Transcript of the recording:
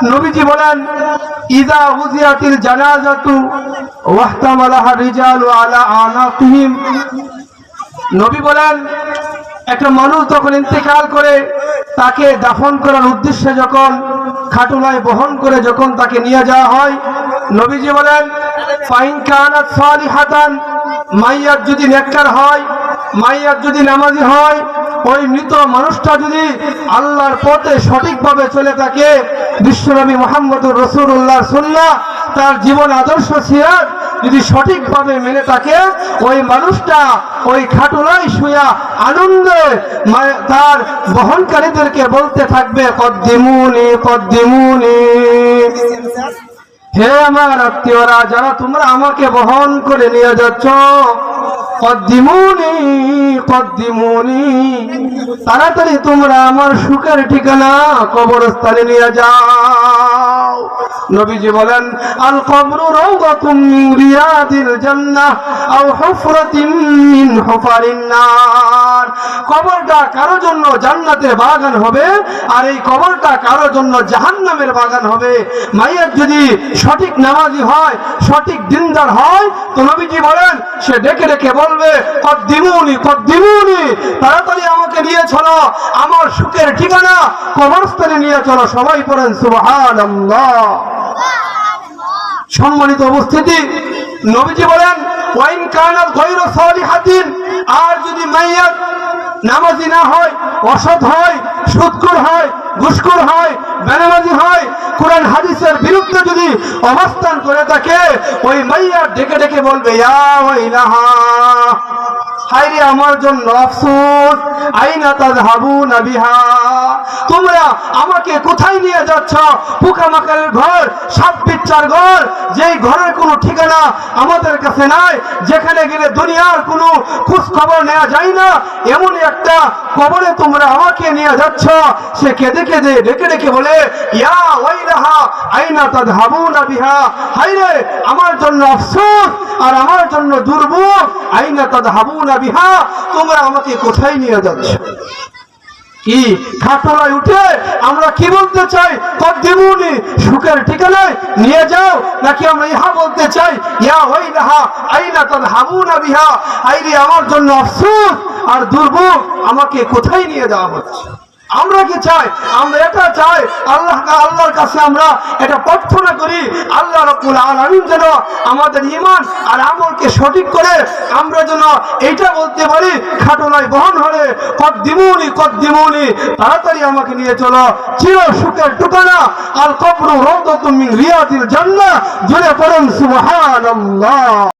নবীজি বলেন, ইযা উযিয়াতিল জানাজাতু ওয়াহতামালাহা রিজালু আলা আনাকিহিম। নবী বলেন, একটা মানুষ যখন ইন্তেকাল করে তাকে দাফন করার উদ্দেশ্যে যখন খাটুলায় বহন করে যখন তাকে নিয়ে যাওয়া হয়, নবীজি বলেন, ফাইন কানাত সালিহাতান, মাইয়াত যদি নেককার হয়, মাইয়াত যদি নামাজি হয়, ওই মৃত মানুষটা যদি আল্লাহর পথে সঠিকভাবে চলে থাকে, বিশ্বনবী মুহাম্মদুর রাসূলুল্লাহর সুন্নাহ, তার জীবন আদর্শ সিরাত যদি সঠিকভাবে মেনে থাকে, ওই মানুষটা ওই খাটুলাই শুয়া আনন্দে তার বহনকারীদেরকে বলতে থাকবে, কদ্দিমুনি কদ্দিমুনি, হে আমার আত্মীয়রা, যারা তোমরা আমাকে বহন করে নিয়ে যাচ্ছ, কদ্দিমুনি কদ্দিমুনি, তাড়াতাড়ি তোমরা আমার সুখের ঠিকানা কবরস্থানে নিয়ে যাও। নবীজি বলেন, আল কবরু রাওদাতুম মিন রিয়াদিল জান্নাহ আও হুফরাতিন মিন হুফারিন নার। কবরটা কারো জন্য জান্নাতের বাগান হবে, আর এই কবরটা কারো জন্য জাহান্নামের বাগান হবে। মাইয়াত যদি সঠিক নামাজি হয়, সঠিক দিনদার হয়, তো নবীজি বলেন, সে ডেকে ডেকে বলবে, কদ্দিমুনি কদ্দিমুনি, তাড়াতাড়ি আমাকে নিয়ে চলো, আমার সুখের ঠিকানা কবরস্থানে নিয়ে চলো। সবাই পড়েন সুবহানাল্লাহ। সম্মানিত উপস্থিতি, নবীজি বলেন, ওয়াইন কানাত গায়রু সালিহাতিন, আর যদি মাইয়াত নামাজি না হয়, অসৎ হয়, সুদখোর হয়, ঘুষখোর হয়, বেনামাজি হয়, কোরআন হাদিসের বিরুদ্ধে যদি অবস্থান করে থাকে, ওই মাইয়াত ডেকে ডেকে বলবে, ইয়া ওয়াইলাহা, হায়রে আমার জন্য আফসোস, আইনা তাযহাবুনা বিহা, তোমরা আমাকে কোথায় নিয়ে যাচ্ছ? পোকামাকড়ের ঘর, সাপ বিচ্ছার ঘর, যেই ঘরের কোনো ঠিকানা আমাদের কাছে নাই, যেখানে গেলে দুনিয়ার কোনো খোঁজ খবর নেওয়া যায় না, এমন একটা কবরে তোমরা আমাকে নিয়ে যাচ্ছ। সে কেঁদে কেঁদে ডেকে ডেকে বলে, ইয়া ওয়াইলাহা আইনা তাযহাবুনা বিহা, হায়রে আমার জন্য আফসোস আর আমার জন্য দুর্ভোগ, আইনা তাযহাবুনা বিহা, তোমরা আমাকে কোথায় নিয়ে যাচ্ছ? কি খাটলায় উঠে আমরা কি বলতে চাই? কদ্দিমুনি, সুখের ঠিকানায় নিয়ে যাও, নাকি আমরা ইহা বলতে চাই, ইয়া ওয়াইলাহা আইনা তাযহাবুনা বিহা, হায়রে আমার জন্য আফসোস আর দুর্ভোগ, আমাকে কোথায় নিয়ে যাওয়া হচ্ছে? আমরা কি চাই? আমরা এটা চাই, আল্লাহর কাছে আমরা এটা প্রার্থনা করি, আল্লাহ রাব্বুল আলামিন যেন আমাদের ঈমান আর আমলকে সঠিক করে আমরা যেন এইটা বলতে পারি, খাটলায় বহন হলে কদ্দিমুনি কদ্দিমুনি, তাড়াতাড়ি আমাকে নিয়ে চলো চির সুখের ঠিকানা, আল কবরু রাওদাতুম মিন রিয়াদিল জান্নাহ। জোরে পড়ুন সুবহানাল্লাহ।